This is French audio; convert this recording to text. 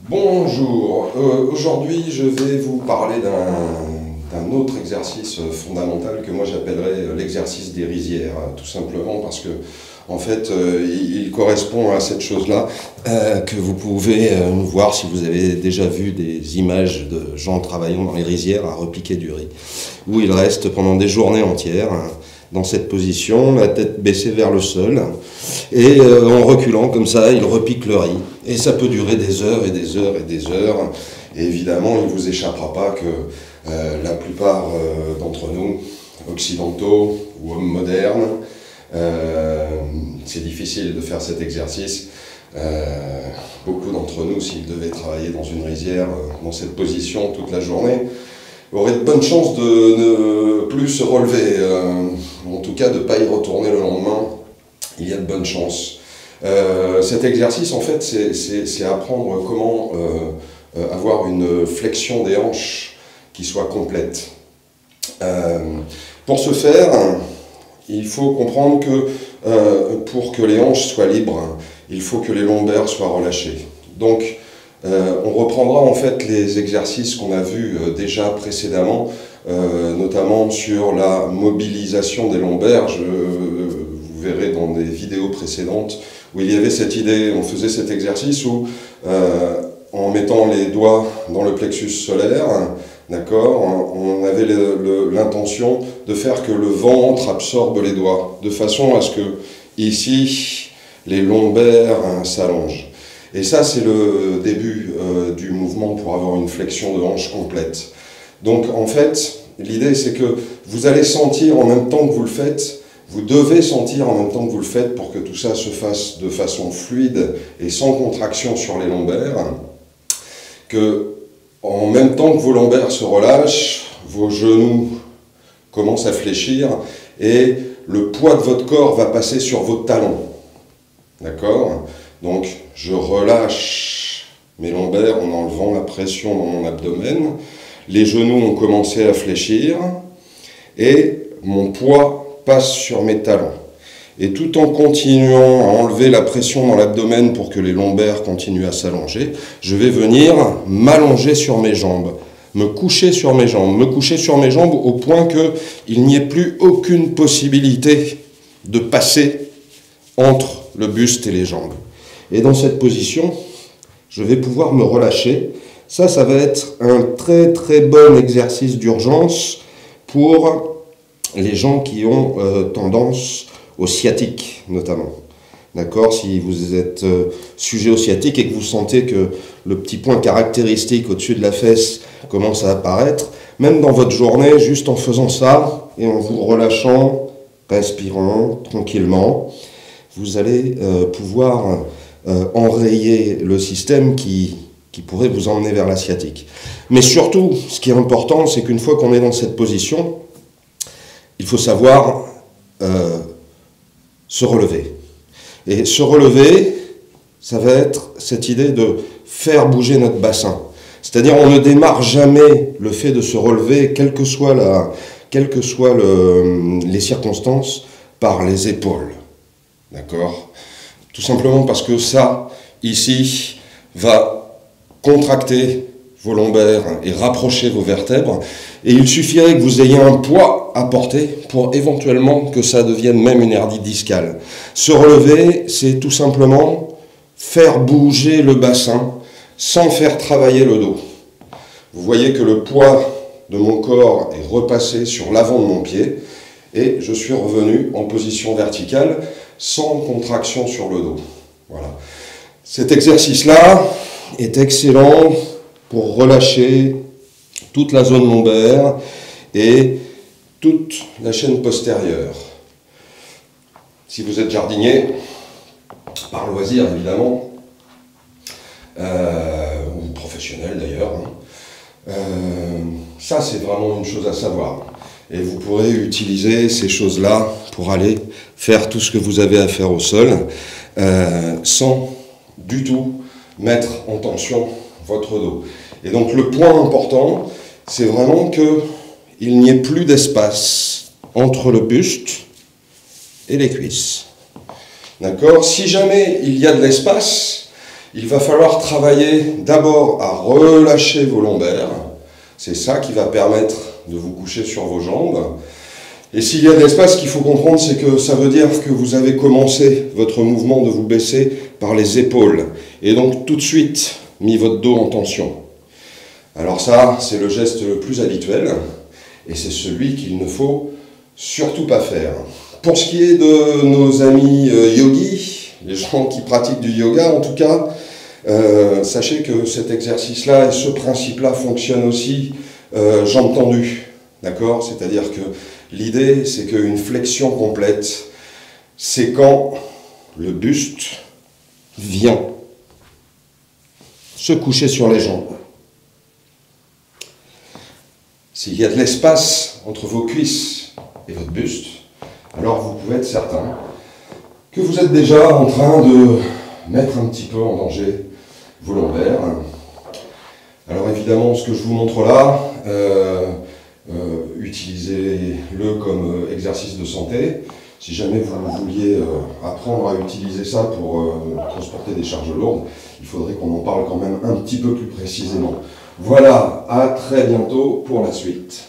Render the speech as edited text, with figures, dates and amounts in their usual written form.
Bonjour, aujourd'hui je vais vous parler d'un autre exercice fondamental que moi j'appellerais l'exercice des rizières, tout simplement parce que en fait il correspond à cette chose-là que vous pouvez voir si vous avez déjà vu des images de gens travaillant dans les rizières à repiquer du riz, où ils restent pendant des journées entières dans cette position, la tête baissée vers le sol, et en reculant comme ça, il repique le riz. Et ça peut durer des heures et des heures et des heures. Et évidemment, il ne vous échappera pas que la plupart d'entre nous, occidentaux ou hommes modernes, c'est difficile de faire cet exercice. Beaucoup d'entre nous, s'ils devaient travailler dans une rizière, dans cette position toute la journée, auraient de bonnes chances de ne plus se relever, en tout cas de ne pas y retourner le lendemain. Il y a de bonnes chances. Cet exercice, en fait, c'est apprendre comment avoir une flexion des hanches qui soit complète. Pour ce faire, il faut comprendre que pour que les hanches soient libres, il faut que les lombaires soient relâchés. Donc, on reprendra en fait les exercices qu'on a vus déjà précédemment, notamment sur la mobilisation des lombaires. Vous verrez dans des vidéos précédentes où il y avait cette idée, on faisait cet exercice où en mettant les doigts dans le plexus solaire, d'accord, on avait l'intention de faire que le ventre absorbe les doigts, de façon à ce que ici les lombaires s'allongent. Et ça, c'est le début du mouvement pour avoir une flexion de hanche complète. Donc, en fait, l'idée, c'est que vous allez sentir en même temps que vous le faites, vous devez sentir en même temps que vous le faites pour que tout ça se fasse de façon fluide et sans contraction sur les lombaires, que en même temps que vos lombaires se relâchent, vos genoux commencent à fléchir et le poids de votre corps va passer sur vos talons. D'accord ? Donc, je relâche mes lombaires en enlevant la pression dans mon abdomen. Les genoux ont commencé à fléchir et mon poids passe sur mes talons. Et tout en continuant à enlever la pression dans l'abdomen pour que les lombaires continuent à s'allonger, je vais venir m'allonger sur mes jambes, me coucher sur mes jambes au point qu'il n'y ait plus aucune possibilité de passer entre le buste et les jambes. Et dans cette position, je vais pouvoir me relâcher. Ça va être un très très bon exercice d'urgence pour les gens qui ont tendance au sciatique notamment. D'accord ? Si vous êtes sujet au sciatique et que vous sentez que le petit point caractéristique au-dessus de la fesse commence à apparaître, même dans votre journée, juste en faisant ça et en vous relâchant, respirant tranquillement, vous allez pouvoir enrayer le système qui pourrait vous emmener vers la sciatique. Mais surtout, ce qui est important, c'est qu'une fois qu'on est dans cette position, il faut savoir se relever. Et se relever, ça va être cette idée de faire bouger notre bassin. C'est-à-dire, on ne démarre jamais le fait de se relever, quelles que soient les circonstances, par les épaules. D'accord ? Tout simplement parce que ça, ici, va contracter vos lombaires et rapprocher vos vertèbres. Et il suffirait que vous ayez un poids à porter pour éventuellement que ça devienne même une hernie discale. Se relever, c'est tout simplement faire bouger le bassin sans faire travailler le dos. Vous voyez que le poids de mon corps est repassé sur l'avant de mon pied et je suis revenu en position verticale sans contraction sur le dos. Voilà. Cet exercice-là est excellent pour relâcher toute la zone lombaire et toute la chaîne postérieure. Si vous êtes jardinier, par loisir évidemment, ou professionnel d'ailleurs, ça c'est vraiment une chose à savoir. Et vous pourrez utiliser ces choses-là pour aller faire tout ce que vous avez à faire au sol, sans du tout mettre en tension votre dos. Et donc le point important, c'est vraiment qu'il n'y ait plus d'espace entre le buste et les cuisses. D'accord ? Si jamais il y a de l'espace, Il va falloir travailler d'abord à relâcher vos lombaires. C'est ça qui va permettre de vous coucher sur vos jambes. Et s'il y a de l'espace, ce qu'il faut comprendre, c'est que ça veut dire que vous avez commencé votre mouvement de vous baisser par les épaules. Et donc tout de suite mis votre dos en tension. Alors ça, c'est le geste le plus habituel. Et c'est celui qu'il ne faut surtout pas faire. Pour ce qui est de nos amis yogis, les gens qui pratiquent du yoga en tout cas, sachez que cet exercice-là et ce principe-là fonctionnent aussi jambes tendues. D'accord? C'est-à-dire que l'idée, c'est qu'une flexion complète, c'est quand le buste vient se coucher sur les jambes. S'il y a de l'espace entre vos cuisses et votre buste, alors vous pouvez être certain que vous êtes déjà en train de mettre un petit peu en danger vos lombaires. Alors évidemment, ce que je vous montre là, utilisez-le comme exercice de santé. Si jamais vous vouliez apprendre à utiliser ça pour transporter des charges lourdes, il faudrait qu'on en parle quand même un petit peu plus précisément. Voilà, à très bientôt pour la suite.